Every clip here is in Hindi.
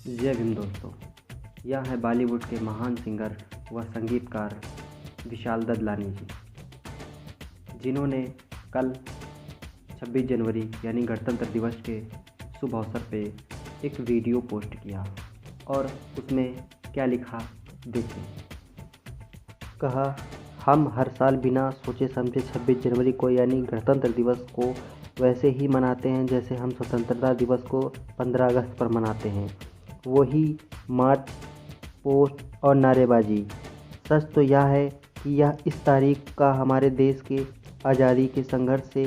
जय भीम दोस्तों। यह है बॉलीवुड के महान सिंगर व संगीतकार विशाल ददलानी जी, जिन्होंने कल 26 जनवरी यानी गणतंत्र दिवस के शुभ अवसर पे एक वीडियो पोस्ट किया और उसमें क्या लिखा देखें। कहा, हम हर साल बिना सोचे समझे 26 जनवरी को यानी गणतंत्र दिवस को वैसे ही मनाते हैं जैसे हम स्वतंत्रता दिवस को 15 अगस्त पर मनाते हैं। वही मार्च, पोस्ट और नारेबाजी। सच तो यह है कि यह इस तारीख का हमारे देश के आज़ादी के संघर्ष से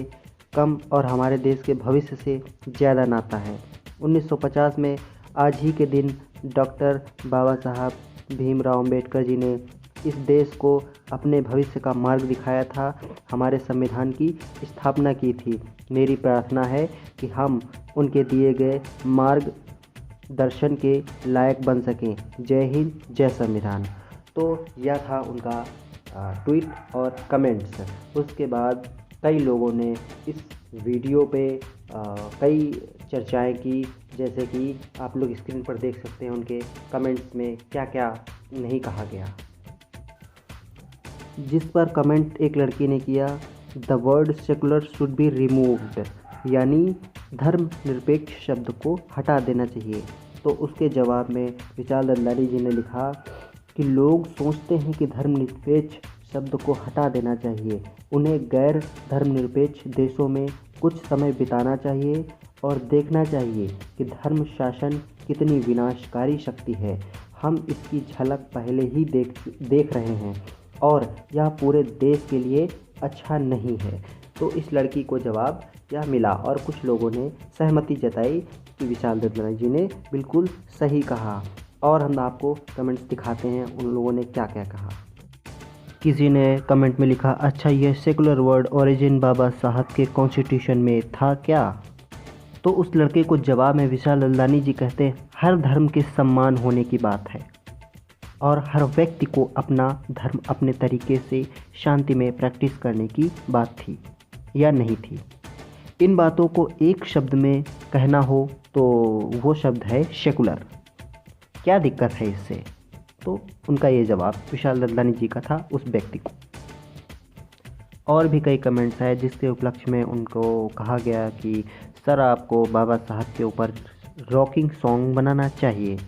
कम और हमारे देश के भविष्य से ज़्यादा नाता है। 1950 में आज ही के दिन डॉक्टर बाबा साहब भीमराव अम्बेडकर जी ने इस देश को अपने भविष्य का मार्ग दिखाया था, हमारे संविधान की स्थापना की थी। मेरी प्रार्थना है कि हम उनके दिए गए मार्ग दर्शन के लायक बन सकें। जय हिंद, जय संविधान। तो यह था उनका ट्वीट और कमेंट्स। उसके बाद कई लोगों ने इस वीडियो पे कई चर्चाएं की, जैसे कि आप लोग स्क्रीन पर देख सकते हैं उनके कमेंट्स में क्या क्या नहीं कहा गया। जिस पर कमेंट एक लड़की ने किया, the word secular should be removed, यानी धर्मनिरपेक्ष शब्द को हटा देना चाहिए। तो उसके जवाब में विशाल ददलानी जी ने लिखा कि लोग सोचते हैं कि धर्मनिरपेक्ष शब्द को हटा देना चाहिए। उन्हें गैर धर्मनिरपेक्ष देशों में कुछ समय बिताना चाहिए और देखना चाहिए कि धर्म शासन कितनी विनाशकारी शक्ति है। हम इसकी झलक पहले ही देख रहे हैं और यह पूरे देश के लिए अच्छा नहीं है। तो इस लड़की को जवाब यह मिला और कुछ लोगों ने सहमति जताई कि विशाल ददलानी जी ने बिल्कुल सही कहा। और हम आपको कमेंट्स दिखाते हैं उन लोगों ने क्या क्या कहा। किसी ने कमेंट में लिखा, अच्छा ये सेकुलर वर्ड ओरिजिन बाबा साहब के कॉन्स्टिट्यूशन में था क्या? तो उस लड़के को जवाब में विशाल ददलानी जी कहते हैं, हर धर्म के सम्मान होने की बात है और हर व्यक्ति को अपना धर्म अपने तरीके से शांति में प्रैक्टिस करने की बात थी या नहीं थी। इन बातों को एक शब्द में कहना हो तो वो शब्द है सेकुलर। क्या दिक्कत है इससे? तो उनका ये जवाब विशाल ददलानी जी का था उस व्यक्ति को। और भी कई कमेंट्स आए जिसके उपलक्ष्य में उनको कहा गया कि सर आपको बाबा साहब के ऊपर रॉकिंग सॉन्ग बनाना चाहिए।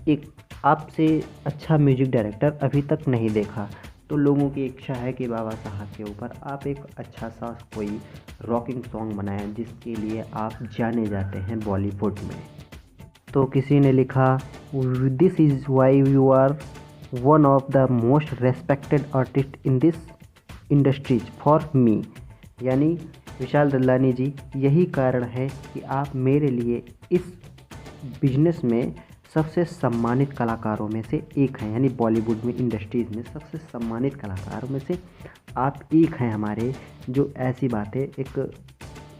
एक आपसे अच्छा म्यूजिक डायरेक्टर अभी तक नहीं देखा। तो लोगों की इच्छा है कि बाबा साहब के ऊपर आप एक अच्छा सा कोई रॉकिंग सॉन्ग बनाएं जिसके लिए आप जाने जाते हैं बॉलीवुड में। तो किसी ने लिखा, this is why you are one of the most respected artist in this industries for me, यानी विशाल ददलानी जी यही कारण है कि आप मेरे लिए इस बिजनेस में सबसे सम्मानित कलाकारों में से एक हैं, यानी बॉलीवुड में इंडस्ट्रीज़ में सबसे सम्मानित कलाकारों में से आप एक हैं हमारे, जो ऐसी बातें एक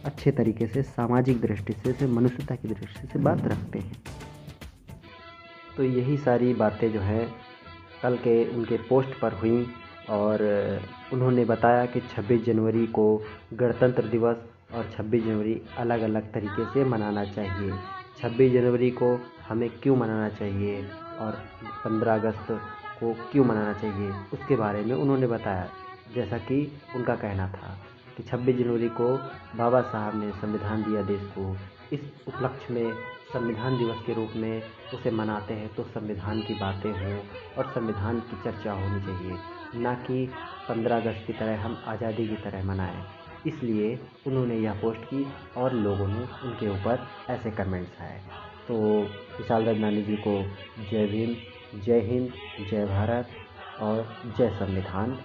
अच्छे तरीके से सामाजिक दृष्टि से मनुष्यता की दृष्टि से बात रखते हैं। तो यही सारी बातें जो है कल के उनके पोस्ट पर हुई और उन्होंने बताया कि 26 जनवरी को गणतंत्र दिवस और 26 जनवरी अलग अलग तरीके से मनाना चाहिए। 26 जनवरी को हमें क्यों मनाना चाहिए और 15 अगस्त को क्यों मनाना चाहिए, उसके बारे में उन्होंने बताया। जैसा कि उनका कहना था कि 26 जनवरी को बाबा साहब ने संविधान दिया देश को, इस उपलक्ष्य में संविधान दिवस के रूप में उसे मनाते हैं तो संविधान की बातें हों और संविधान की चर्चा होनी चाहिए, ना कि 15 अगस्त की तरह हम आज़ादी की तरह मनाएं। इसलिए उन्होंने यह पोस्ट की और लोगों ने उनके ऊपर ऐसे कमेंट्स आए। तो विशाल ददलानी जी को जय भीम, जय हिंद, जय भारत और जय संविधान।